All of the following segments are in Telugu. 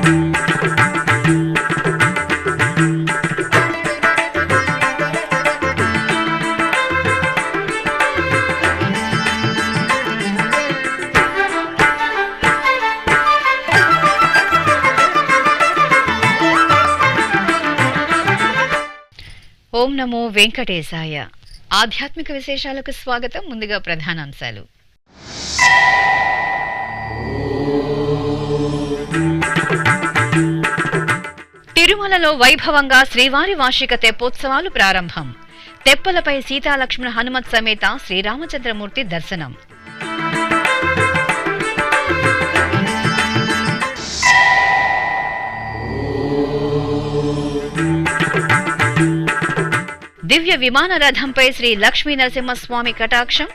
ఓం నమో వెంకటేశాయ. ఆధ్యాత్మిక విశేషాలకు స్వాగతం. ముందుగా ప్రధానాంశాలు. తిరుమలలో వైభవంగా శ్రీవారి వార్షిక తెప్పోత్సవాలు ప్రారంభం. తెప్పలపై సీతాలక్ష్మణ హనుమత్ సమేత శ్రీరామచంద్రమూర్తి దర్శనం. దివ్య విమాన రథంపై శ్రీ లక్ష్మీ నరసింహస్వామి కటాక్షం.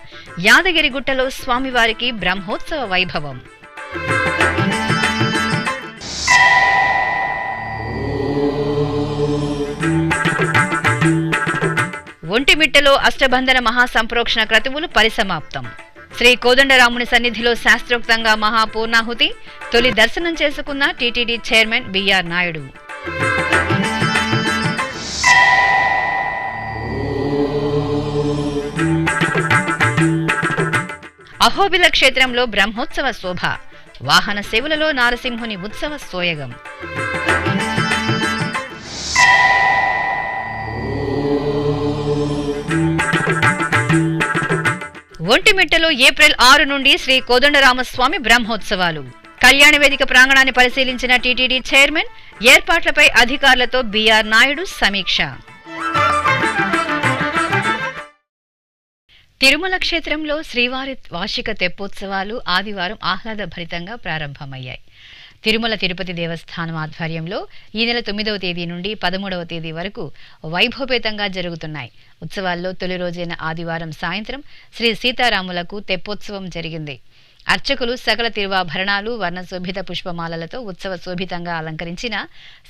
యాదగిరిగుట్టలో స్వామివారికి బ్రహ్మోత్సవ వైభవం. ఒంటిమిట్టలో అష్టబంధన మహాసంప్రోక్షణ క్రతువులు పరిసమాప్తం. శ్రీ కోదండరాముని సన్నిధిలో శాస్త్రోక్తంగా మహాపూర్ణాహుతి. తొలి దర్శనం చేసుకున్న TTD chairman BR Naidu. Ahobila క్షేత్రంలో బ్రహ్మోత్సవ శోభ. వాహన సేవలలో నారసింహుని ఉత్సవ సోయగం. ఒంటిమిట్టలో ఏప్రిల్ 6 నుండి శ్రీ కోదండరామస్వామి బ్రహ్మోత్సవాలు. కళ్యాణ వేదిక ప్రాంగణాన్ని పరిశీలించిన టీటీడీ చైర్మన్. ఏర్పాట్లపై అధికారులతో బిఆర్ నాయుడు సమీక్ష. తిరుమల క్షేత్రంలో శ్రీవారి వార్షిక తెప్పోత్సవాలు ఆదివారం ఆహ్లాదభరితంగా ప్రారంభమయ్యాయి. తిరుమల తిరుపతి దేవస్థానం ఆధ్వర్యంలో ఈ నెల 9వ తేదీ నుండి 13వ తేదీ వరకు వైభవపేతంగా జరుగుతున్నాయి. ఉత్సవాల్లో తొలి రోజైన ఆదివారం సాయంత్రం శ్రీ సీతారాములకు తెప్పోత్సవం జరిగింది. అర్చకులు సకల తిరువాభరణాలు, వర్ణశోభిత పుష్పమాలలతో ఉత్సవ శోభితంగా అలంకరించిన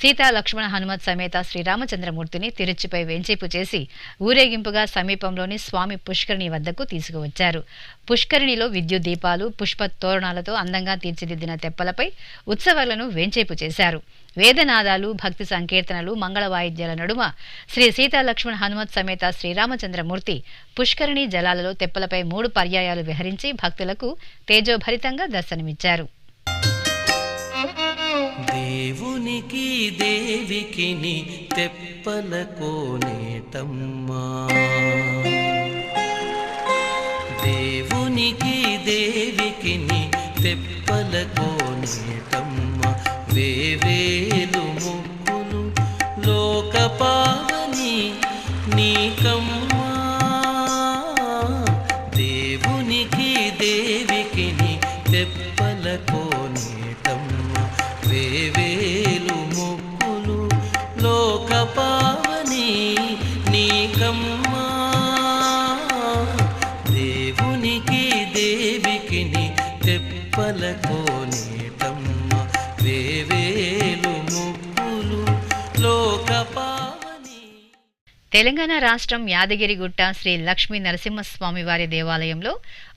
సీతా లక్ష్మణ హనుమత్ సమేత శ్రీరామచంద్రమూర్తిని తిరుచిపై వేంచేపు చేసి ఊరేగింపుగా సమీపంలోని స్వామి పుష్కరిణి వద్దకు తీసుకువచ్చారు. పుష్కరిణిలో విద్యుత్ దీపాలు, పుష్ప తోరణాలతో అందంగా తీర్చిదిద్దిన తెప్పలపై ఉత్సవాలను వేంచేపు చేశారు. వేదనాదాలు, భక్తి సంకీర్తనలు, మంగళ వాయిద్యాల నడుమ శ్రీ సీతాలక్ష్మణ హనుమత్ సమేత శ్రీరామచంద్రమూర్తి పుష్కరిణి జలాలలో తెప్పలపై 3 పర్యాయాలు విహరించి భక్తులకు తేజోభరితంగా దర్శనమిచ్చారు. దేవునికి దేవికిని తెప్పల కోనేటమ్మా, దేవునికి దేవికిని తెప్పల కోనేటమ్మా, వేవేలు ముక్కులు లోకపావని నీకమ్మా, దేవునికి దేవికిని తెప్పల కోనేటమ్మా, వేవేలు ముక్కులు లోకపావని నీకమ్మా, దేవునికి దేవికిని తెప్పల కోనేటమ్మా, వేవేలు ముక్కులు లోకపావని. తెలంగాణ రాష్ట్రం యాదగిరిగుట్ట శ్రీ లక్ష్మీ నరసింహస్వామి వారి దేవాలయంలో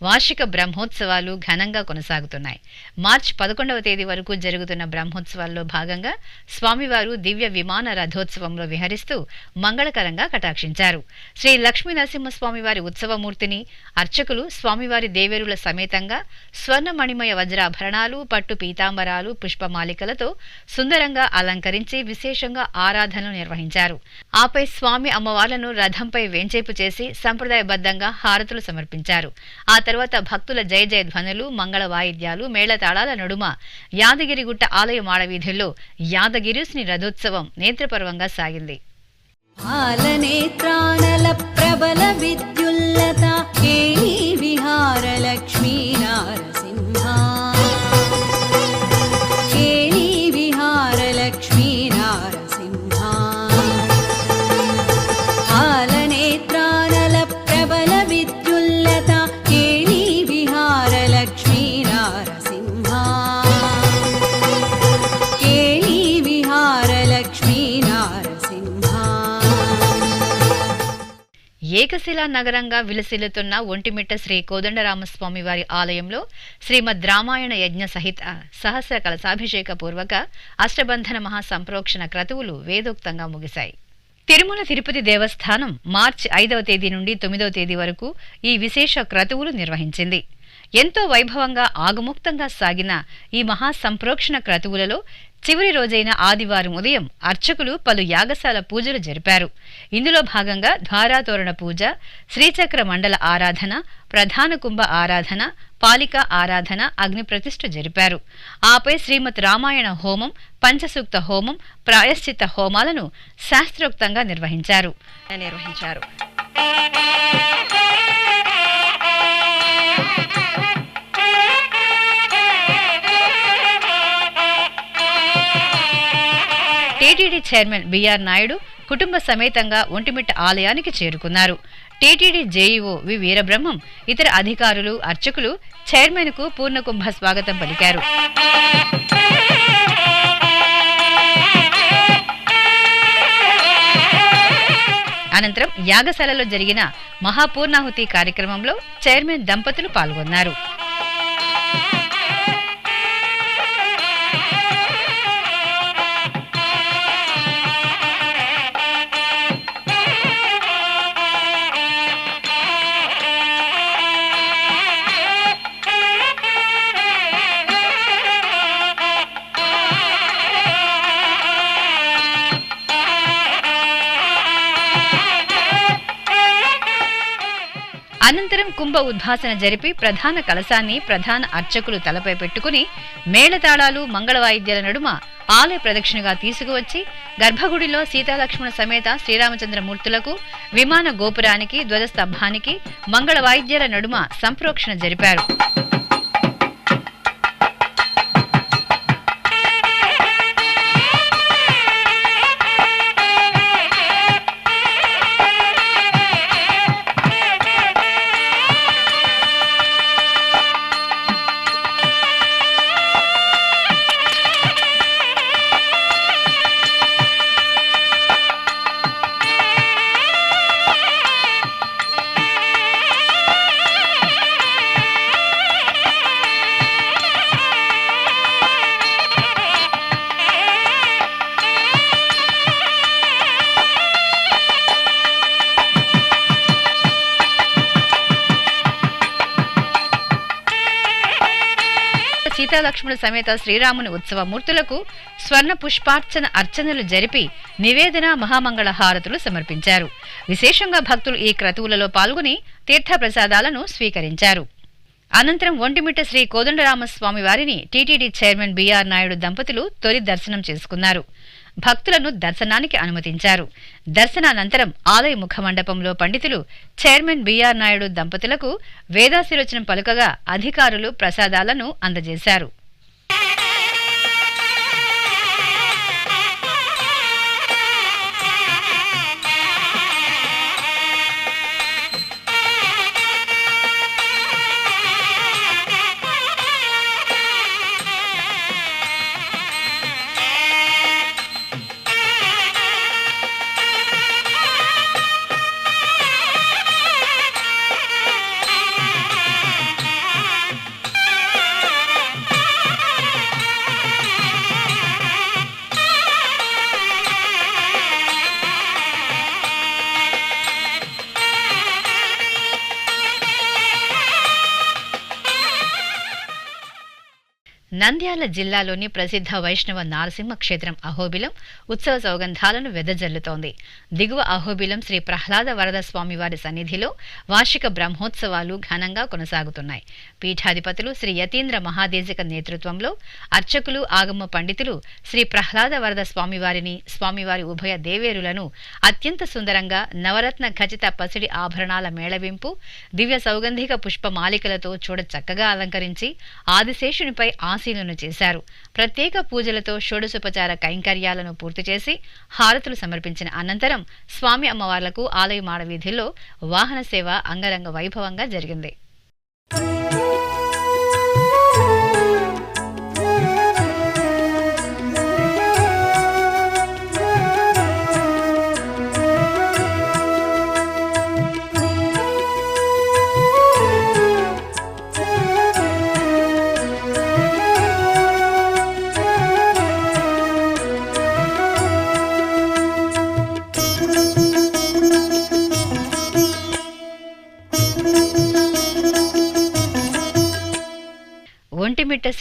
వార్షిక బ్రహ్మోత్సవాలు ఘనంగా కొనసాగుతున్నాయి. మార్చి 11వ తేదీ వరకు జరుగుతున్న బ్రహ్మోత్సవాల్లో భాగంగా స్వామివారు దివ్య విమాన రథోత్సవంలో విహరిస్తూ మంగళకరంగా కటాక్షించారు. శ్రీ లక్ష్మీ నరసింహస్వామి వారి ఉత్సవమూర్తిని అర్చకులు స్వామివారి దేవేరుల సమేతంగా స్వర్ణమణిమయ వజ్రాభరణాలు, పట్టు పీతాంబరాలు, పుష్పమాలికలతో సుందరంగా అలంకరించి విశేషంగా ఆరాధనలు నిర్వహించారు. ఆపై స్వామి అమ్మవార్లను రథంపై వేంచేపు చేసి సంప్రదాయబద్ధంగా హారతులు సమర్పించారు. ఆ తర్వాత భక్తుల జయ జయ ధ్వనులు, మంగళ వాయిద్యాలు, మేళతాళాల నడుమ యాదగిరిగుట్ట ఆలయ మాడవీధుల్లో యాదగిరిస్ని రథోత్సవం నేత్రపర్వంగా సాగింది. ప్రబల విద్యుల్లత విహార లక్ష్మీ నారసింహ, విహార లక్ష్మీ నారసింహ, ఆలనేత్రానల ప్రబల విద్యుల్లత విహార లక్ష్మీ నారసింహ, విహార లక్ష్మీ నారసింహ. ఏకశిలా నగరంగా విలసిల్లుతున్న ఒంటిమిట్ట శ్రీ కోదండరామస్వామి వారి ఆలయంలో శ్రీమద్ రామాయణ యజ్ఞ సహిత సహస్ర కలశాభిషేక పూర్వక అష్టబంధన మహాసంప్రోక్షణ క్రతువులు వేదోక్తంగా ముగిశాయి. తిరుమల తిరుపతి దేవస్థానం మార్చి 5వ తేదీ నుండి 9వ తేదీ వరకు ఈ విశేష క్రతువులు నిర్వహించింది. ఎంతో వైభవంగా ఆగముక్తంగా సాగిన ఈ మహాసంప్రోక్షణ క్రతువులలో చివరి రోజైన ఆదివారం ఉదయం అర్చకులు పలు యాగశాల పూజలు జరిపారు. ఇందులో భాగంగా ద్వారాతోరణ పూజ, శ్రీచక్ర మండల ఆరాధన, ప్రధాన కుంభ ఆరాధన, పాలిక ఆరాధన, అగ్ని ప్రతిష్ఠ జరిపారు. ఆపై శ్రీమద్ రామాయణ హోమం, పంచసూక్త హోమం, ప్రాయశ్చిత్త హోమాలను శాస్త్రోక్తంగా నిర్వహించారు. టీటీడీ చైర్మన్ బిఆర్ నాయుడు కుటుంబ సమేతంగా ఒంటిమిట్ట ఆలయానికి చేరుకున్నారు. టీటీడీ జేఈఓ వి వీరబ్రహ్మం, ఇతర అధికారులు, అర్చకులు చైర్మన్కు పూర్ణకుంభ స్వాగతం పలికారు. అనంతరం యాగశాలలో జరిగిన మహాపూర్ణాహుతి కార్యక్రమంలో చైర్మన్ దంపతులు పాల్గొన్నారు. అనంతరం కుంభ ఉద్భాసన జరిపి ప్రధాన కలశాన్ని ప్రధాన అర్చకులు తలపై పెట్టుకుని మేళతాళాలు, మంగళ వాయిద్యాల నడుమ ఆలయ ప్రదక్షిణగా తీసుకువచ్చి గర్భగుడిలో సీతాలక్ష్మణ సమేత శ్రీరామచంద్రమూర్తులకు, విమాన గోపురానికి, ధ్వజస్తంభానికి మంగళ వాయిద్యాల నడుమ సంప్రోక్షణ జరిపారు. సీతాలక్ష్మణ సమేత శ్రీరాముని ఉత్సవ మూర్తులకు స్వర్ణ పుష్పార్చన అర్చనలు జరిపి నివేదన, మహామంగళ హారతులు సమర్పించారు. విశేషంగా భక్తులు ఈ క్రతువులలో పాల్గొని తీర్థప్రసాదాలను స్వీకరించారు. అనంతరం ఒంటిమిట్ట శ్రీ కోదండరామస్వామి వారిని టీటీడీ చైర్మన్ బిఆర్ నాయుడు దంపతులు తొలి దర్శనం చేసుకున్నారు. భక్తులను దర్శనానికి అనుమతించారు. దర్శనానంతరం ఆలయ ముఖమండపంలో పండితులు చైర్మన్ బిఆర్ నాయుడు దంపతులకు వేదాశీర్వచనం పలుకగా అధికారులు ప్రసాదాలను అందజేశారు. నంద్యాల జిల్లాలోని ప్రసిద్ధ వైష్ణవ నారసింహ క్షేత్రం అహోబిలం ఉత్సవ సౌగంధాలను వెదజల్లుతోంది. దిగువ అహోబిలం శ్రీ ప్రహ్లాద వరద స్వామివారి సన్నిధిలో వార్షిక బ్రహ్మోత్సవాలు ఘనంగా కొనసాగుతున్నాయి. పీఠాధిపతులు శ్రీ యతీంద్ర మహాదేశిక నేతృత్వంలో అర్చకులు, ఆగమ పండితులు శ్రీ ప్రహ్లాద వరద స్వామివారిని, స్వామివారి ఉభయ దేవేరులను అత్యంత సుందరంగా నవరత్న ఖచిత పసిడి ఆభరణాల మేళవింపు, దివ్య సౌగంధిక పుష్పమాలికలతో చూడ చక్కగా అలంకరించి ఆదిశేషునిపై ఆశీనులను చేశారు. ప్రత్యేక పూజలతో షోడశోపచార కైంకర్యాలను పూర్తి చేసి హారతులు సమర్పించిన అనంతరం స్వామి అమ్మవార్లకు ఆలయ మాడవీధిలో వాహన సేవ అంగరంగ వైభవంగా జరిగింది.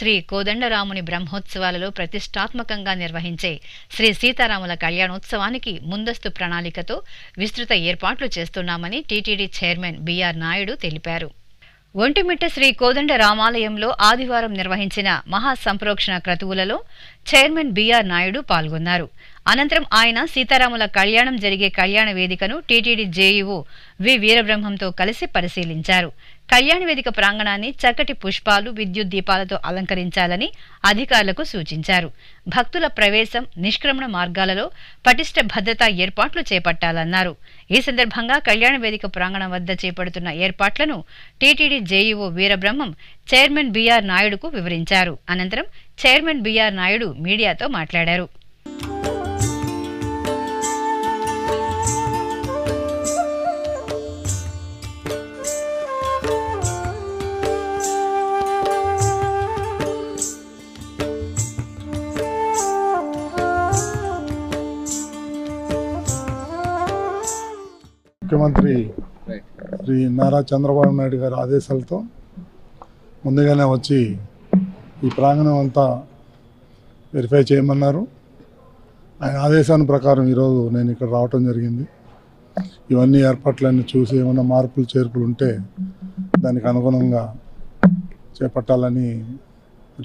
శ్రీ కోదండరాముని బ్రహ్మోత్సవాలలో ప్రతిష్టాత్మకంగా నిర్వహించే శ్రీ సీతారాముల కళ్యాణోత్సవానికి ముందస్తు ప్రణాళికతో విస్తృత ఏర్పాట్లు చేస్తున్నామని టీటీడీ చైర్మన్ బిఆర్ నాయుడు తెలిపారు. ఒంటిమిట్ట శ్రీ కోదండ రామాలయంలో ఆదివారం నిర్వహించిన మహాసంప్రోక్షణ క్రతువులలో చైర్మన్ బిఆర్ నాయుడు పాల్గొన్నారు. అనంతరం ఆయన సీతారాముల కళ్యాణం జరిగే కళ్యాణ వేదికను టీటీడీ జేఈఓ వి వీరబ్రహ్మంతో కలిసి పరిశీలించారు. కళ్యాణ వేదిక ప్రాంగణాన్ని చక్కటి పుష్పాలు, విద్యుత్ దీపాలతో అలంకరించాలని అధికారులకు సూచించారు. భక్తుల ప్రవేశం, నిష్క్రమణ మార్గాలలో పటిష్ట భద్రతా ఏర్పాట్లు చేపట్టాలన్నారు. ఈ సందర్భంగా కళ్యాణ వేదిక ప్రాంగణం వద్ద చేపడుతున్న ఏర్పాట్లను టీటీడీ జేఈఓ వీరబ్రహ్మం చైర్మన్ బిఆర్ నాయుడుకు వివరించారు. అనంతరం చైర్మన్ బిఆర్ నాయుడు మీడియాతో మాట్లాడారు. ముఖ్యమంత్రి శ్రీ నారా చంద్రబాబు నాయుడు గారి ఆదేశాలతో ముందుగానే వచ్చి ఈ ప్రాంగణం అంతా వెరిఫై చేయమన్నారు. ఆయన ఆదేశాల ప్రకారం ఈరోజు నేను ఇక్కడ రావటం జరిగింది. ఇవన్నీ ఏర్పాట్లన్నీ చూసి ఏమైనా మార్పులు చేర్పులు ఉంటే దానికి అనుగుణంగా చేపట్టాలని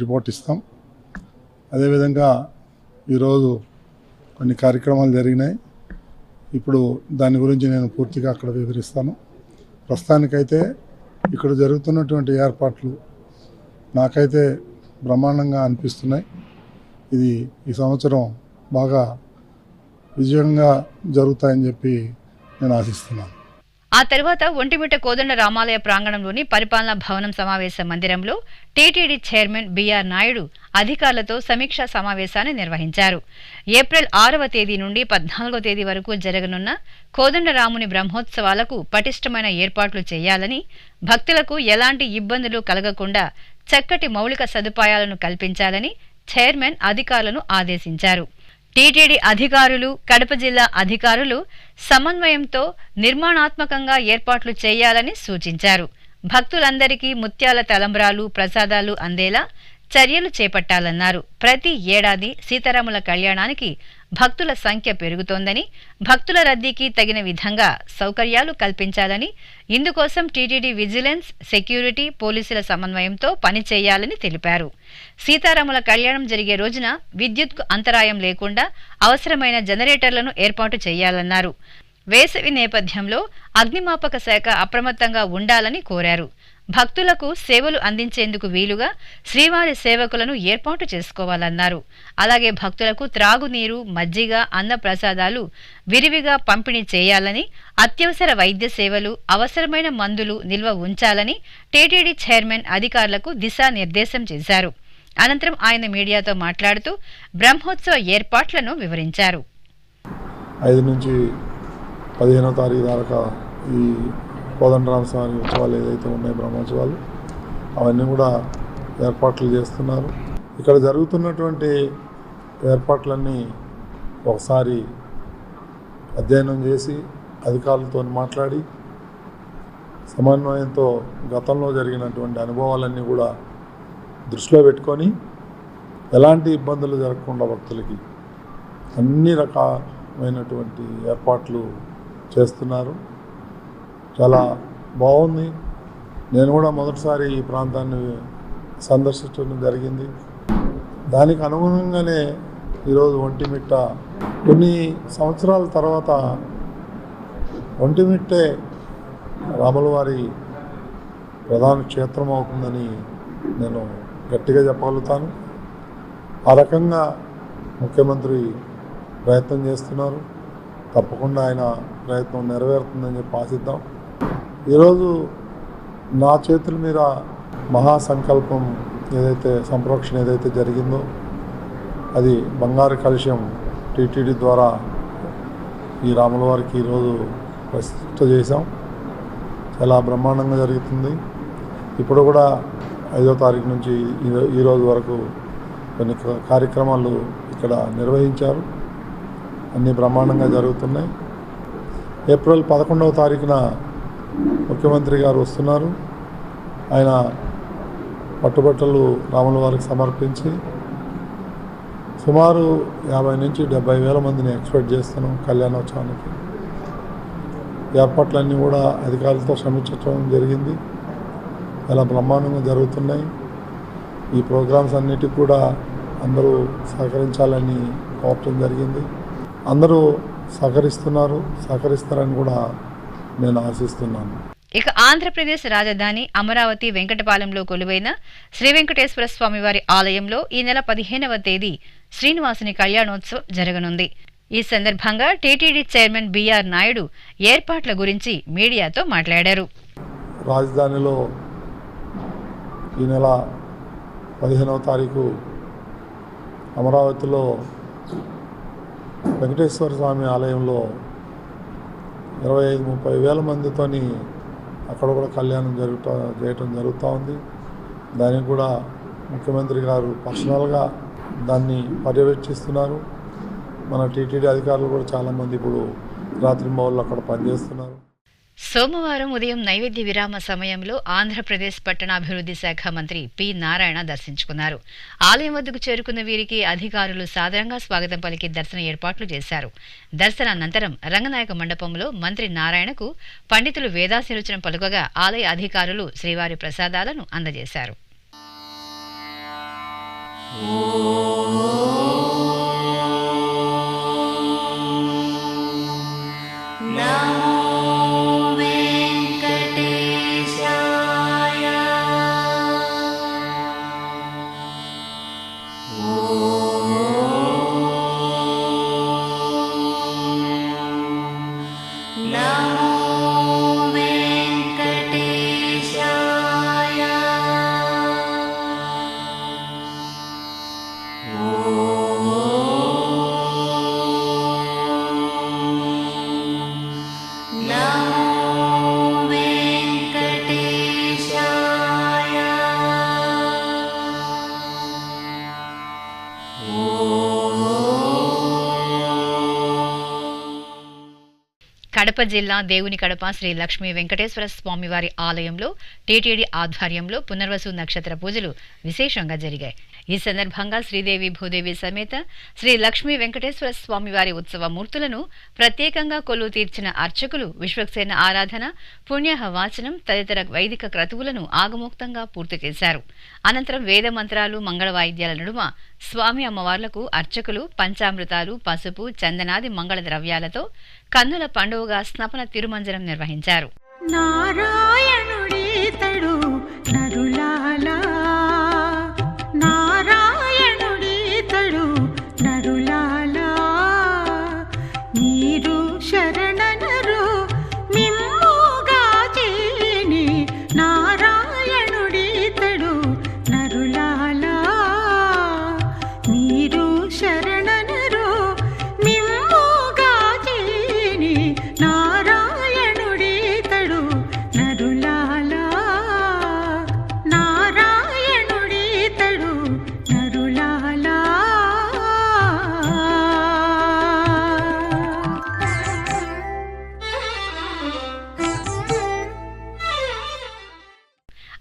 రిపోర్ట్ ఇస్తాం. అదేవిధంగా ఈరోజు కొన్ని కార్యక్రమాలు జరిగినాయి. ఇప్పుడు దాని గురించి నేను పూర్తిగా అక్కడ వివరిస్తాను. ప్రస్తుతానికైతే ఇక్కడ జరుగుతున్నటువంటి ఏర్పాట్లు నాకైతే బ్రహ్మాండంగా అనిపిస్తున్నాయి. ఇది ఈ సంవత్సరం బాగా విజయంగా జరుగుతాయని చెప్పి నేను ఆశిస్తున్నాను. ఆ తర్వాత ఒంటిమిట్ట కోదండ రామాలయ ప్రాంగణంలోని పరిపాలనా భవనం సమావేశ మందిరంలో టీటీడీ చైర్మన్ బిఆర్ నాయుడు అధికారులతో సమీక్షా సమావేశాన్ని నిర్వహించారు. ఏప్రిల్ 6వ తేదీ నుండి 14వ తేదీ వరకు జరగనున్న కోదండరాముని బ్రహ్మోత్సవాలకు పటిష్టమైన ఏర్పాట్లు చేయాలని, భక్తులకు ఎలాంటి ఇబ్బందులు కలగకుండా చక్కటి మౌలిక సదుపాయాలను కల్పించాలని చైర్మన్ అధికారులను ఆదేశించారు. టీటీడీ అధికారులు, కడప జిల్లా అధికారులు సమన్వయంతో నిర్మాణాత్మకంగా ఏర్పాట్లు చేయాలని సూచించారు. భక్తులందరికీ ముత్యాల తలంబ్రాలు, ప్రసాదాలు అందేలా చర్యలు చేపట్టాలన్నారు. ప్రతి ఏడాది సీతారాముల కళ్యాణానికి భక్తుల సంఖ్య పెరుగుతోందని, భక్తుల రద్దీకి తగిన విధంగా సౌకర్యాలు కల్పించాలని, ఇందుకోసం టీటీడీ విజిలెన్స్, సెక్యూరిటీ, పోలీసుల సమన్వయంతో పనిచేయాలని తెలిపారు. సీతారాముల కళ్యాణం జరిగే రోజున విద్యుత్కు అంతరాయం లేకుండా అవసరమైన జనరేటర్లను ఏర్పాటు చేయాలన్నారు. వేసవి నేపథ్యంలో అగ్నిమాపక శాఖ అప్రమత్తంగా ఉండాలని కోరారు. భక్తులకు సేవలు అందించేందుకు వీలుగా శ్రీవారి సేవకులను ఏర్పాటు చేసుకోవాలన్నారు. అలాగే భక్తులకు త్రాగునీరు, మజ్జిగ, అన్న ప్రసాదాలు విరివిగా పంపిణీ చేయాలని, అత్యవసర వైద్య సేవలు, అవసరమైన మందులు నిల్వ ఉంచాలని టీటీడీ చైర్మన్ అధికారులకు దిశానిర్దేశం చేశారు. అనంతరం ఆయన మీడియాతో మాట్లాడుతూ బ్రహ్మోత్సవ ఏర్పాట్లను వివరించారు. 5 నుంచి 15వ తారీఖు దాకా ఈ కోదండరామ స్వామి ఉత్సవాలు ఏదైతే ఉన్నాయో బ్రహ్మోత్సవాలు అవన్నీ కూడా ఏర్పాట్లు చేస్తున్నారు. ఇక్కడ జరుగుతున్నటువంటి ఏర్పాట్లన్నీ ఒకసారి అధ్యయనం చేసి అధికారులతో మాట్లాడి సమన్వయంతో గతంలో జరిగినటువంటి అనుభవాలన్నీ కూడా దృష్టిలో పెట్టుకొని ఎలాంటి ఇబ్బందులు జరగకుండా భక్తులకి అన్ని రకమైనటువంటి ఏర్పాట్లు చేస్తున్నారు. చాలా బాగుంది. నేను కూడా మొదటిసారి ఈ ప్రాంతాన్ని సందర్శించడం జరిగింది. దానికి అనుగుణంగానే ఈరోజు ఒంటిమిట్ట కొన్ని సంవత్సరాల తర్వాత ఒంటిమిట్టే రాముల వారి ప్రధాన క్షేత్రం అవుతుందని నేను గట్టిగా చెప్పగలుగుతాను. ఆ రకంగా ముఖ్యమంత్రి ప్రయత్నం చేస్తున్నారు. తప్పకుండా ఆయన ప్రయత్నం నెరవేరుతుందని చెప్పి ఆశిద్దాం. ఈరోజు నా చేతుల మీద మహాసంకల్పం ఏదైతే సంప్రోక్షణ ఏదైతే జరిగిందో అది బంగారు కలశం టీటీడీ ద్వారా ఈ రాముల వారికి ఈరోజు ప్రతిష్ఠ చేశాం. చాలా బ్రహ్మాండంగా జరుగుతుంది. ఇప్పుడు కూడా 5వ తారీఖు నుంచి ఈరోజు వరకు కొన్ని కార్యక్రమాలు ఇక్కడ నిర్వహించారు. అన్నీ బ్రహ్మాండంగా జరుగుతున్నాయి. ఏప్రిల్ 11వ తారీఖున ముఖ్యమంత్రి గారు వస్తున్నారు. ఆయన పట్టుబట్టలు రాముల వారికి సమర్పించి సుమారు 50 నుంచి 70 వేల మందిని ఎక్స్పెక్ట్ చేస్తున్నాం కళ్యాణోత్సవానికి. ఏర్పాట్లన్నీ కూడా అధికారులతో సమీక్షించడం జరిగింది. చాలా బ్రహ్మాండంగా జరుగుతున్నాయి. ఈ ప్రోగ్రామ్స్ అన్నిటికి కూడా అందరూ సహకరించాలని కోరటం జరిగింది. అందరూ సహకరిస్తారని కూడా నేను ఆశిస్తున్నాను. ఇక ఆంధ్రప్రదేశ్ రాజధాని అమరావతి వెంకటపాలెంలో కొలువైన శ్రీ వెంకటేశ్వర స్వామివారి ఆలయంలో ఈ నెల 15వ తేదీ శ్రీనివాసుని కళ్యాణోత్సవం జరగనుంది. ఈ సందర్భంగా టీటీడీ చైర్మన్ బిఆర్ నాయుడు ఏర్పాట్ల గురించి మీడియాతో మాట్లాడారు. రాజధానిలో ఈ నెల 15వ తారీఖు అమరావతిలో వెంకటేశ్వర స్వామి ఆలయంలో 25-30 వేల మందితోని అక్కడ కూడా కళ్యాణం చేయటం జరుగుతూ ఉంది. దానికి కూడా ముఖ్యమంత్రి గారు పర్సనల్గా దాన్ని పర్యవేక్షిస్తున్నారు. మన టీటీడీ అధికారులు కూడా చాలామంది ఇప్పుడు రాత్రి మౌళ్ళు అక్కడ పనిచేస్తున్నారు. సోమవారం ఉదయం నైవేద్య విరామ సమయంలో ఆంధ్రప్రదేశ్ పట్టణాభివృద్ధి శాఖ మంత్రి పి నారాయణ దర్శించుకున్నారు. ఆలయం వద్దకు చేరుకున్న వీరికి అధికారులు సాదరంగా స్వాగతం పలికి దర్శన ఏర్పాట్లు చేశారు. దర్శనానంతరం రంగనాయక మండపంలో మంత్రి నారాయణకు పండితులు వేదాశీర్వచనం పలుకగా ఆలయ అధికారులు శ్రీవారి ప్రసాదాలను అందజేశారు. కడప జిల్లా దేవుని కడప శ్రీ లక్ష్మీ వెంకటేశ్వర స్వామివారి ఆలయంలో టీటీడీ ఆధ్వర్యంలో పునర్వసు నక్షత్ర పూజలు విశేషంగా జరిగాయి. ఈ సందర్భంగా శ్రీదేవి భూదేవి సమేత శ్రీ లక్ష్మీ వెంకటేశ్వర స్వామివారి ఉత్సవ మూర్తులను ప్రత్యేకంగా కొలువు తీర్చిన అర్చకులు విశ్వక్సేన ఆరాధన, పుణ్యాహ వాచనం తదితర వైదిక క్రతువులను ఆగమోక్తంగా పూర్తి చేశారు. అనంతరం వేద మంత్రాలు, మంగళ వాయిద్యాల నడుమ స్వామి అమ్మవార్లకు అర్చకులు పంచామృతాలు, పసుపు, చందనాది మంగళ ద్రవ్యాలతో కన్నుల పండుగగా స్నపన తిరుమంజనం నిర్వహించారు. నారాయణుడీతడు నరులాలా, నారాయణుడీతడు నరులాలా, మీరు శరణనరు మిమ్ముగా చేని నారాయణుడీతడు నరులాలా, మీరు శరణనరు మిమ్ముగా చేని నారాయణుడీతడు నరులాలా, నారాయణుడీతడు నరులాలా.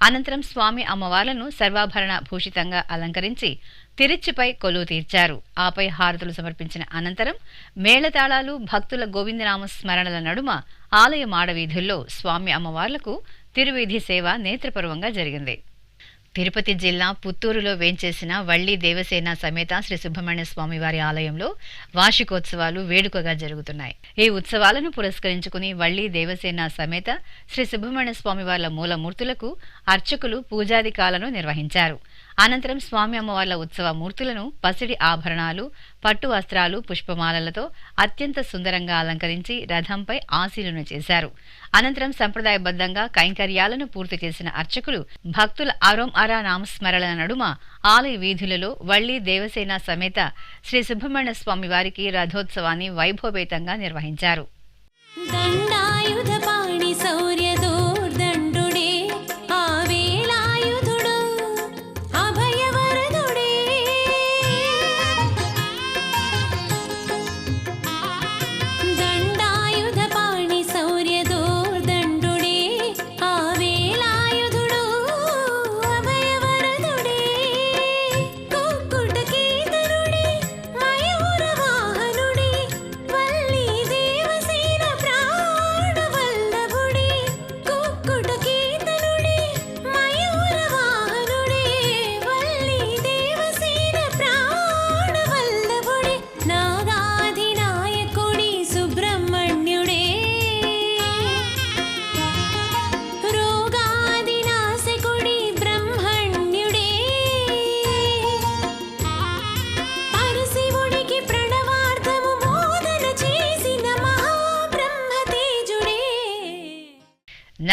అనంతరం స్వామి అమ్మవార్లను సర్వాభరణ భూషితంగా అలంకరించి తిరుచిపై కొలువు తీర్చారు. ఆపై హారతులు సమర్పించిన అనంతరం మేళతాళాలు, భక్తుల గోవిందనామ స్మరణల నడుమ ఆలయ మాడవీధుల్లో స్వామి అమ్మవార్లకు తిరువీధి సేవ నేత్రపర్వంగా జరిగింది. తిరుపతి జిల్లా పుత్తూరులో వేంచేసిన వల్లి దేవసేన సమేత శ్రీ సుబ్రహ్మణ్య స్వామి వారి ఆలయంలో వార్షికోత్సవాలు వేడుకగా జరుగుతున్నాయి. ఈ ఉత్సవాలను పురస్కరించుకుని వల్లి దేవసేన సమేత శ్రీ సుబ్రహ్మణ్య స్వామి వార్ల మూలమూర్తులకు అర్చకులు పూజాధికాలను నిర్వహించారు. అనంతరం స్వామి అమ్మవార్ల ఉత్సవ మూర్తులను పసిడి ఆభరణాలు, పట్టు వస్త్రాలు, పుష్పమాలలతో అత్యంత సుందరంగా అలంకరించి రథంపై ఆశీనులను చేశారు. అనంతరం సంప్రదాయబద్ధంగా కైంకర్యాలను పూర్తి చేసిన అర్చకులు భక్తుల అరోం అరా నామస్మరణల నడుమ ఆలయ వీధులలో వల్లి దేవసేన సమేత శ్రీ సుబ్రహ్మణ్య స్వామి వారికి రథోత్సవాన్ని వైభవపేతంగా నిర్వహించారు. దండాయుధపాణి శౌర్యదోర్దండుడే ఆ వేలాయుధుడు అభయవరదుడే, దండాయుధపాణి శౌర్యదోర్దండుడే ఆ వేలాయుధుడు అభయవరదుడే.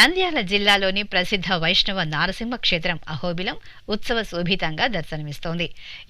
నంద్యాల జిల్లాలోని ప్రసిద్ధ వైష్ణవ నారసింహ క్షేత్రం అహోబిలం ఉత్సవ శోభితంగా దర్శనమిస్తోంది.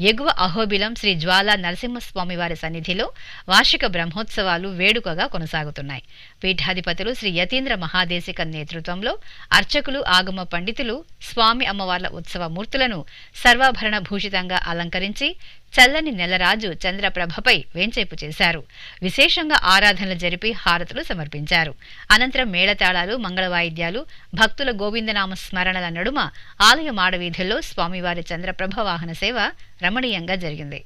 ఎగువ అహోబిలం శ్రీ జ్వాలా నరసింహస్వామి వారి సన్నిధిలో వార్షిక బ్రహ్మోత్సవాలు వేడుకగా కొనసాగుతున్నాయి. పీఠాధిపతులు శ్రీ యతీంద్ర మహాదేశిక నేతృత్వంలో అర్చకులు, ఆగమ పండితులు స్వామి అమ్మవార్ల ఉత్సవ మూర్తులను సర్వాభరణ భూషితంగా అలంకరించి చల్లని నెలరాజు చంద్రప్రభపై వేంచేపు చేశారు. విశేషంగా ఆరాధనలు జరిపి హారతులు సమర్పించారు. అనంతరం మేళతాళాలు, మంగళవాయిద్యాలు, భక్తుల గోవిందనామ స్మరణల నడుమ ఆలయ మాడవీధుల్లో స్వామివారి చంద్రప్రభ వాహన సేవ రమణీయంగా జరిగింది.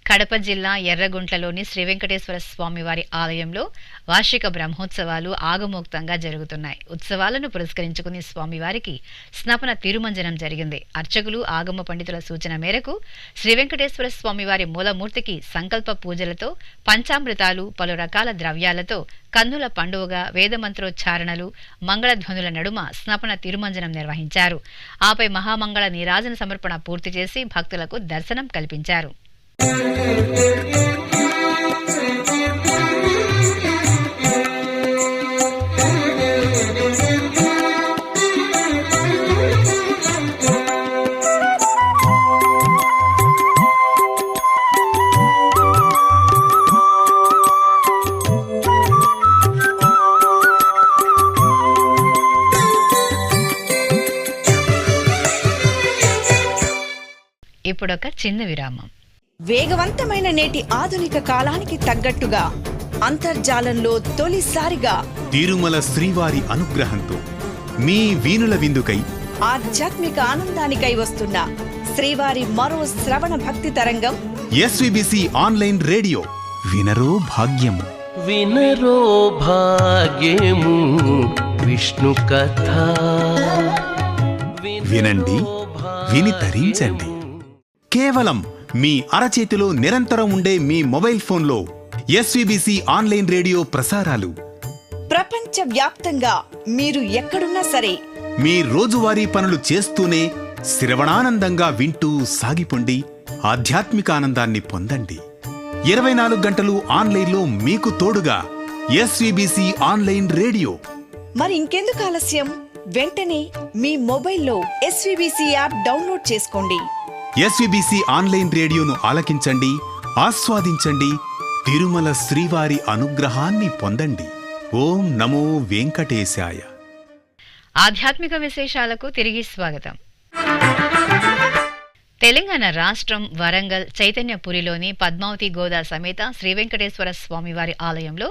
కడప జిల్లా ఎర్రగుంట్లలోని శ్రీ వెంకటేశ్వర స్వామివారి ఆలయంలో వార్షిక బ్రహ్మోత్సవాలు ఆగమోక్తంగా జరుగుతున్నాయి. ఉత్సవాలను పురస్కరించుకుని స్వామివారికి స్నపన తిరుమంజనం జరిగింది. అర్చకులు, ఆగమ పండితుల సూచన మేరకు శ్రీ వెంకటేశ్వర స్వామివారి మూలమూర్తికి సంకల్ప పూజలతో, పంచామృతాలు, పలు రకాల ద్రవ్యాలతో కన్నుల పండువగా వేదమంత్రోచ్చారణలు, మంగళధ్వనుల నడుమ స్నపన తిరుమంజనం నిర్వహించారు. ఆపై మహామంగళ నీరాజన సమర్పణ పూర్తి చేసి భక్తులకు దర్శనం కల్పించారు. ఇప్పుడొక చిన్న విరామం. వేగవంతమైన నేటి ఆధునిక కాలానికి తగ్గట్టుగా అంతర్జాలంలో తొలిసారిగా తిరుమల శ్రీవారి అనుగ్రహంతో మీ వీణుల విందుకై ఆధ్యాత్మిక ఆనందానికై వస్తున్న శ్రీవారి మరో శ్రవణ భక్తి తరంగం ఎస్విబిసి ఆన్లైన్ రేడియో. వినరో భాగ్యము. వినరో భాగ్యము విష్ణు కథ. వినండి, విని తరించండి. కేవలం మీ అరచేతిలో నిరంతరం ఉండే మీ మొబైల్ ఫోన్లో ఎస్విబిసి ఆన్లైన్ రేడియో ప్రసారాలు ప్రపంచ వ్యాప్తంగా మీరు ఎక్కడున్నా సరే మీ రోజువారీ పనులు చేస్తూనే శ్రవణానందంగా వింటూ సాగిపోండి. ఆధ్యాత్మిక ఆనందాన్ని పొందండి. 24 గంటలు ఆన్లైన్లో మీకు తోడుగా ఎస్విబిసి ఆన్లైన్ రేడియో. మరి ఇంకెందుకు ఆలస్యం? వెంటనే మీ మొబైల్లో ఎస్విబిసి యాప్ డౌన్లోడ్ చేసుకోండి. ఎస్విబిసి ఆన్లైన్ రేడియోను ఆలకించండి, ఆస్వాదించండి. తిరుమల శ్రీవారి అనుగ్రహాన్ని పొందండి. ఓం నమో వెంకటేశాయ. ఆధ్యాత్మిక విశేషాలకు తిరిగి స్వాగతం. తెలంగాణ రాష్ట్రం వరంగల్ చైతన్యపురిలోని పద్మావతి గోదా సమేత శ్రీ వెంకటేశ్వర స్వామివారి ఆలయంలో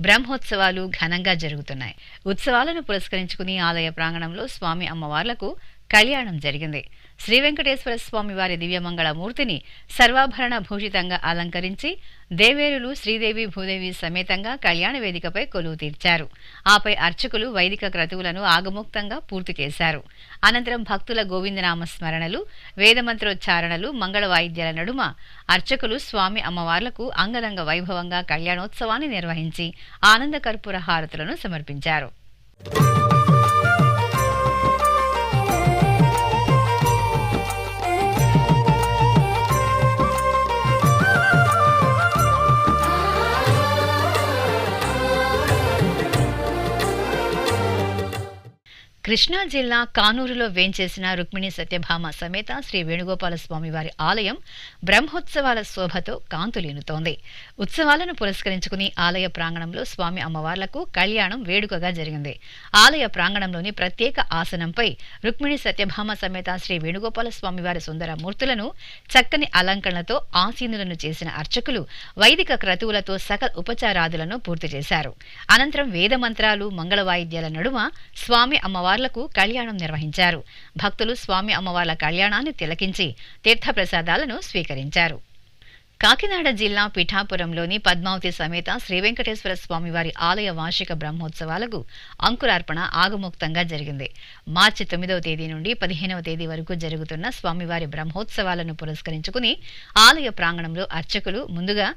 బ్రహ్మోత్సవాలు ఘనంగా జరుగుతున్నాయి. ఉత్సవాలను పురస్కరించుకుని ఆలయ ప్రాంగణంలో స్వామి అమ్మవార్లకు కళ్యాణం జరిగింది. శ్రీ వెంకటేశ్వర స్వామి వారి దివ్యమంగళ మూర్తిని సర్వాభరణ భూషితంగా అలంకరించి దేవేరులు శ్రీదేవి భూదేవి సమేతంగా కళ్యాణ వేదికపై కొలువు తీర్చారు. ఆపై అర్చకులు వైదిక క్రతువులను ఆగమోక్తంగా పూర్తి చేశారు. అనంతరం భక్తుల గోవిందనామ స్మరణలు, వేదమంత్రోచ్చారణలు, మంగళ వాయిద్యాల నడుమ అర్చకులు స్వామి అమ్మవార్లకు అంగరంగ వైభవంగా కళ్యాణోత్సవాన్ని నిర్వహించి ఆనంద కర్పూర హారతులను సమర్పించారు. కృష్ణా జిల్లా కానూరులో వేంచేసిన రుక్మిణి సత్యభామ సమేత శ్రీ వేణుగోపాల స్వామివారి ఆలయం బ్రహ్మోత్సవాల శోభతో కాంతులీనుతోంది. ఉత్సవాలను పురస్కరించుకుని ఆలయ ప్రాంగణంలో స్వామి అమ్మవార్లకు కళ్యాణం వేడుకగా జరిగింది. ఆలయ ప్రాంగణంలోని ప్రత్యేక ఆసనంపై రుక్మిణి సత్యభామ సమేత శ్రీ వేణుగోపాల స్వామివారి సుందర మూర్తులను చక్కని అలంకరణలతో ఆసీనులను చేసిన అర్చకులు వైదిక క్రతువులతో సకల ఉపచారాదులను పూర్తి చేశారు. అనంతరం వేదమంత్రాలు, మంగళ వాయిద్యాల నడుమ స్వామి అమ్మవార్లకు కళ్యాణం నిర్వహించారు. భక్తులు స్వామి అమ్మవార్ల కళ్యాణాన్ని తిలకించి తీర్థప్రసాదాలను స్వీకరించారు. కాకినాడ జిల్లా పిఠాపురంలోని పద్మావతి సమేత శ్రీ వెంకటేశ్వర స్వామివారి ఆలయ వార్షిక బ్రహ్మోత్సవాలకు అంకురార్పణ ఆగమోక్తంగా జరిగింది. మార్చి 9వ తేదీ నుండి 15వ తేదీ వరకు జరుగుతున్న స్వామివారి బ్రహ్మోత్సవాలను పురస్కరించుకుని ఆలయ ప్రాంగణంలో అర్చకులు ముందుగా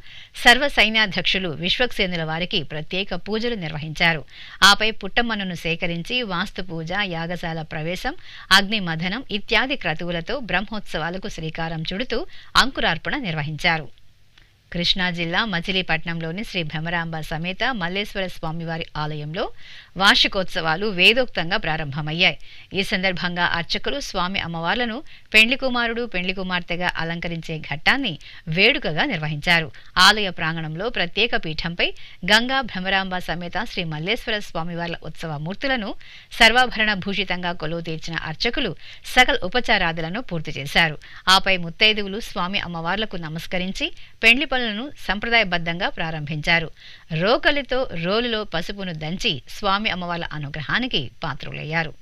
సర్వ సైన్యాధ్యక్షులు విశ్వక్సేనుల వారికి ప్రత్యేక పూజలు నిర్వహించారు. ఆపై పుట్టమన్నును సేకరించి వాస్తు పూజ, యాగశాల ప్రవేశం, అగ్ని మథనం ఇత్యాది క్రతువులతో బ్రహ్మోత్సవాలకు శ్రీకారం చుడుతూ అంకురార్పణ నిర్వహించారు. కృష్ణా జిల్లా మచిలీపట్నంలోని శ్రీ భ్రమరాంబ సమేత మల్లేశ్వర స్వామివారి ఆలయంలో వార్షికోత్సవాలు వేదోక్తంగా ప్రారంభమయ్యాయి. ఈ సందర్భంగా అర్చకులు స్వామి అమ్మవార్లను పెండ్లి కుమారుడు పెండ్లి కుమార్తెగా అలంకరించే ఘట్టాన్ని వేడుకగా నిర్వహించారు. ఆలయ ప్రాంగణంలో ప్రత్యేక పీఠంపై గంగా భ్రమరాంబ సమేత శ్రీ మల్లేశ్వర స్వామివార్ల ఉత్సవ మూర్తులను సర్వాభరణ భూషితంగా కొలువు తీర్చిన అర్చకులు సకల ఉపచారాదులను పూర్తి చేశారు. ఆపై ముత్తైదువులు స్వామి అమ్మవార్లకు నమస్కరించి పెండ్లి పనులను సంప్రదాయబద్ధంగా ప్రారంభించారు. రోకలితో రోలులో పసుపును దంచి స్వామి అమ్మవార్ల అనుగ్రహానికి పాత్రులయ్యారు.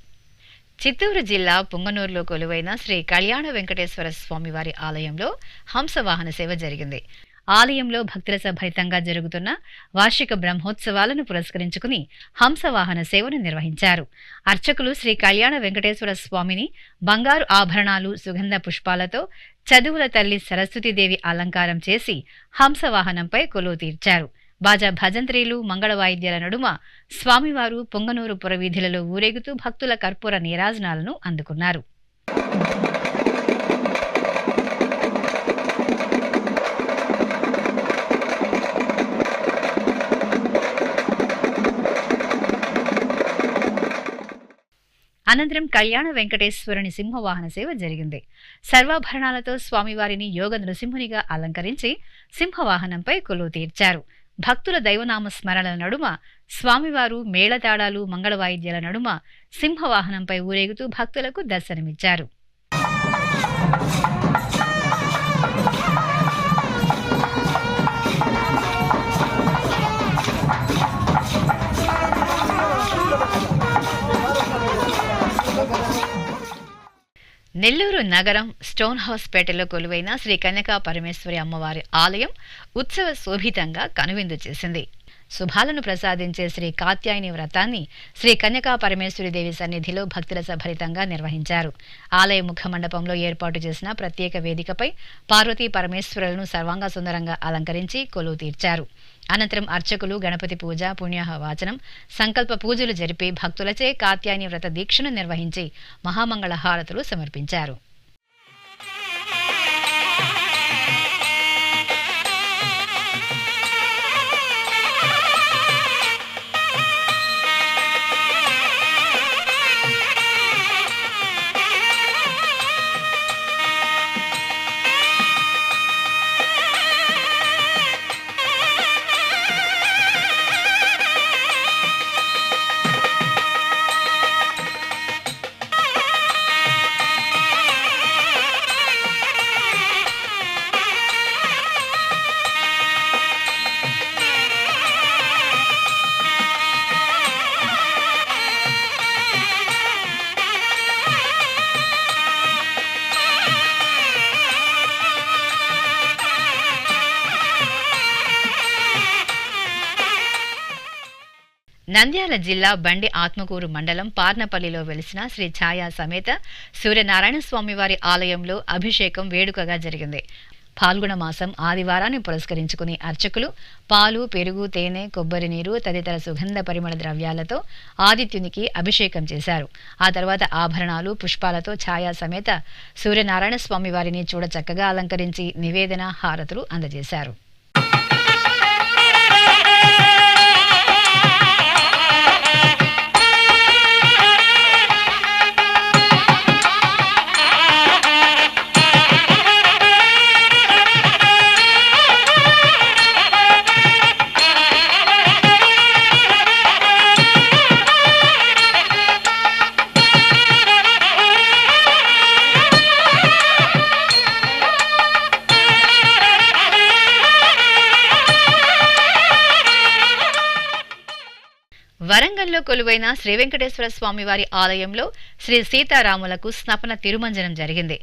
చిత్తూరు జిల్లా పుంగనూరులో కొలువైన శ్రీ కళ్యాణ వెంకటేశ్వర స్వామివారి ఆలయంలో హంసవాహన సేవ జరిగింది. ఆలయంలో భక్తుల సభరితంగా జరుగుతున్న వార్షిక బ్రహ్మోత్సవాలను పురస్కరించుకుని హంసవాహన సేవను నిర్వహించారు. అర్చకులు శ్రీ కళ్యాణ వెంకటేశ్వర స్వామిని బంగారు ఆభరణాలు, సుగంధ పుష్పాలతో చదువుల తల్లి సరస్వతీదేవి అలంకారం చేసి హంసవాహనంపై కొలువు తీర్చారు. బాజా భజంత్రీలు, మంగళ వాయిద్యాల నడుమ స్వామివారు పొంగనూరు పురవీధులలో ఊరేగుతూ భక్తుల కర్పూర నీరాజనాలను అందుకున్నారు. అనంతరం కళ్యాణ వెంకటేశ్వరుని సింహవాహన సేవ జరిగింది. సర్వాభరణాలతో స్వామివారిని యోగ నృసింహునిగా అలంకరించి సింహవాహనంపై కొలువు తీర్చారు. భక్తుల దైవనామ స్మరణల నడుమ స్వామివారు మేళతాళాలు, మంగళ వాయిద్యాల నడుమ సింహవాహనంపై ఊరేగుతూ భక్తులకు దర్శనమిచ్చారు. నెల్లూరు నగరం స్టోన్ హౌస్ పేటలో కొలువైన శ్రీ కన్యకా పరమేశ్వరి అమ్మవారి ఆలయం ఉత్సవ శోభితంగా కనువిందు చేసింది. శుభాలను ప్రసాదించే శ్రీ కాత్యాయని వ్రతాన్ని శ్రీ కన్యకా పరమేశ్వరి దేవి సన్నిధిలో భక్తుల సభరితంగా నిర్వహించారు. ఆలయ ముఖ మండపంలో ఏర్పాటు చేసిన ప్రత్యేక వేదికపై పార్వతీ పరమేశ్వరులను సర్వాంగ సుందరంగా అలంకరించి కొలువు తీర్చారు. అనంతరం అర్చకులు గణపతి పూజ, పుణ్యాహ వాచనం, సంకల్ప పూజలు జరిపి భక్తులచే కాత్యాయని వ్రత దీక్షను నిర్వహించి మహామంగళ హారతులు సమర్పించారు. నంద్యాల జిల్లా బండి ఆత్మకూరు మండలం పార్నపల్లిలో వెలిసిన శ్రీ ఛాయా సమేత సూర్యనారాయణ స్వామివారి ఆలయంలో అభిషేకం వేడుకగా జరిగింది. ఫాల్గుణ మాసం ఆదివారాన్ని పురస్కరించుకుని అర్చకులు పాలు, పెరుగు, తేనె, కొబ్బరి నీరు తదితర సుగంధ పరిమళ ద్రవ్యాలతో ఆదిత్యునికి అభిషేకం చేశారు. ఆ తర్వాత ఆభరణాలు, పుష్పాలతో ఛాయా సమేత సూర్యనారాయణ స్వామివారిని చూడచక్కగా అలంకరించి నివేదన, హారతులు అందజేశారు. వరంగల్లో కొలువైన శ్రీ వెంకటేశ్వర స్వామివారి ఆలయంలో శ్రీ సీతారాములకు స్నపన తిరుమంజనం జరిగింది.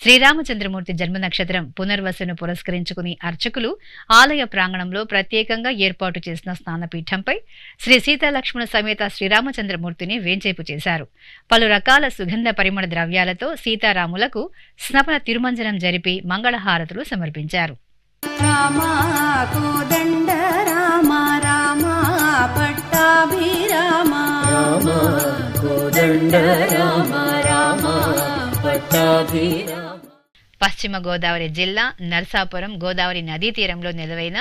శ్రీరామచంద్రమూర్తి జన్మ నక్షత్రం పునర్వసును పురస్కరించుకుని అర్చకులు ఆలయ ప్రాంగణంలో ప్రత్యేకంగా ఏర్పాటు చేసిన స్నానపీఠంపై శ్రీ సీతాలక్ష్మణ సమేత శ్రీరామచంద్రమూర్తిని వేంచేపు చేశారు. పలు రకాల సుగంధ పరిమళ ద్రవ్యాలతో సీతారాములకు స్నపన తిరుమంజనం జరిపి మంగళహారతులు సమర్పించారు. రామా కోదండ రామా రామా పట్టాభిరామా రామా కోదండ రామా రామా పట్టాభిరామా. పశ్చిమ గోదావరి జిల్లా నర్సాపురం గోదావరి నదీ తీరంలో నిలవైన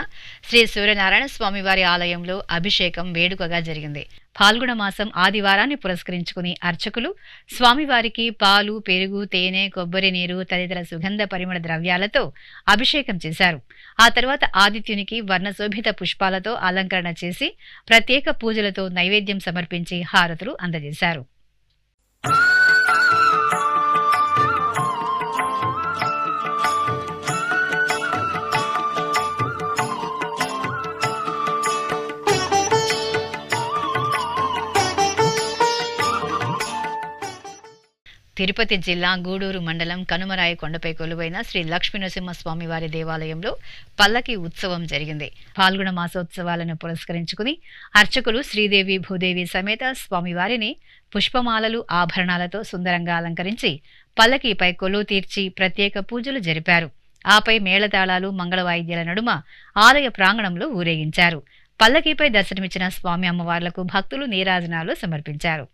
శ్రీ సూర్యనారాయణ స్వామివారి ఆలయంలో అభిషేకం వేడుకగా జరిగింది. ఫాల్గుణ మాసం ఆదివారాన్ని పురస్కరించుకుని అర్చకులు స్వామివారికి పాలు, పెరుగు, తేనె, కొబ్బరి నీరు తదితర సుగంధ పరిమళ ద్రవ్యాలతో అభిషేకం చేశారు. ఆ తర్వాత ఆదిత్యునికి వర్ణశోభిత పుష్పాలతో అలంకరణ చేసి ప్రత్యేక పూజలతో నైవేద్యం సమర్పించి హారతులు అందజేశారు. తిరుపతి జిల్లా గూడూరు మండలం కనుమరాయి కొండపై కొలువైన శ్రీ లక్ష్మీనరసింహస్వామివారి దేవాలయంలో పల్లకి ఉత్సవం జరిగింది. పాల్గొన మాసోత్సవాలను పురస్కరించుకుని అర్చకులు శ్రీదేవి భూదేవి సమేత స్వామివారిని పుష్పమాలలు, ఆభరణాలతో సుందరంగా అలంకరించి పల్లకీపై కొలువు తీర్చి ప్రత్యేక పూజలు జరిపారు. ఆపై మేళతాళాలు, మంగళవాయిద్యాల నడుమ ఆలయ ప్రాంగణంలో ఊరేగించారు. పల్లకీపై దర్శనమిచ్చిన స్వామి అమ్మవార్లకు భక్తులు నీరాజనాలు సమర్పించారు.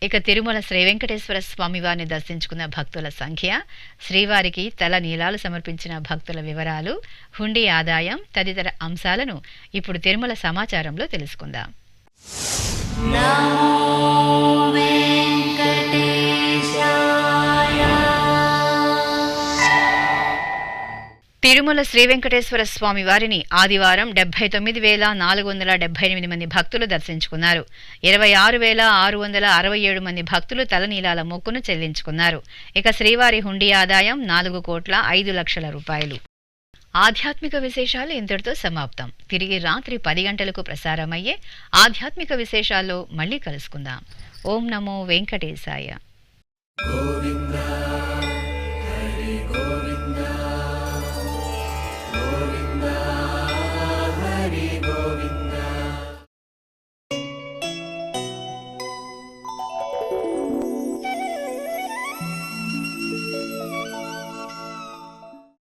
ఇక తిరుమల శ్రీ వెంకటేశ్వర స్వామివారిని దర్శించుకున్న భక్తుల సంఖ్య, శ్రీవారికి తల నీలాలు సమర్పించిన భక్తుల వివరాలు, హుండీ ఆదాయం తదితర అంశాలను ఇప్పుడు తిరుమల సమాచారంలో తెలుసుకుందాం. తిరుమల శ్రీ వెంకటేశ్వర స్వామి వారిని ఆదివారం 79,478 మంది భక్తులు దర్శించుకున్నారు. 26,667 మంది భక్తులు తలనీలాల మొక్కును చెల్లించుకున్నారు. ఇక శ్రీవారి హుండీ ఆదాయం 4,05,00,000 రూపాయలు. ఆధ్యాత్మిక విశేషాలు ఇంతటితో సమాప్తం. తిరిగి రాత్రి 10 గంటలకు ప్రసారమయ్యే ఆధ్యాత్మిక విశేషాల్లో మళ్ళీ కలుసుకుందాం. ఓం నమో వెంకటేశాయ.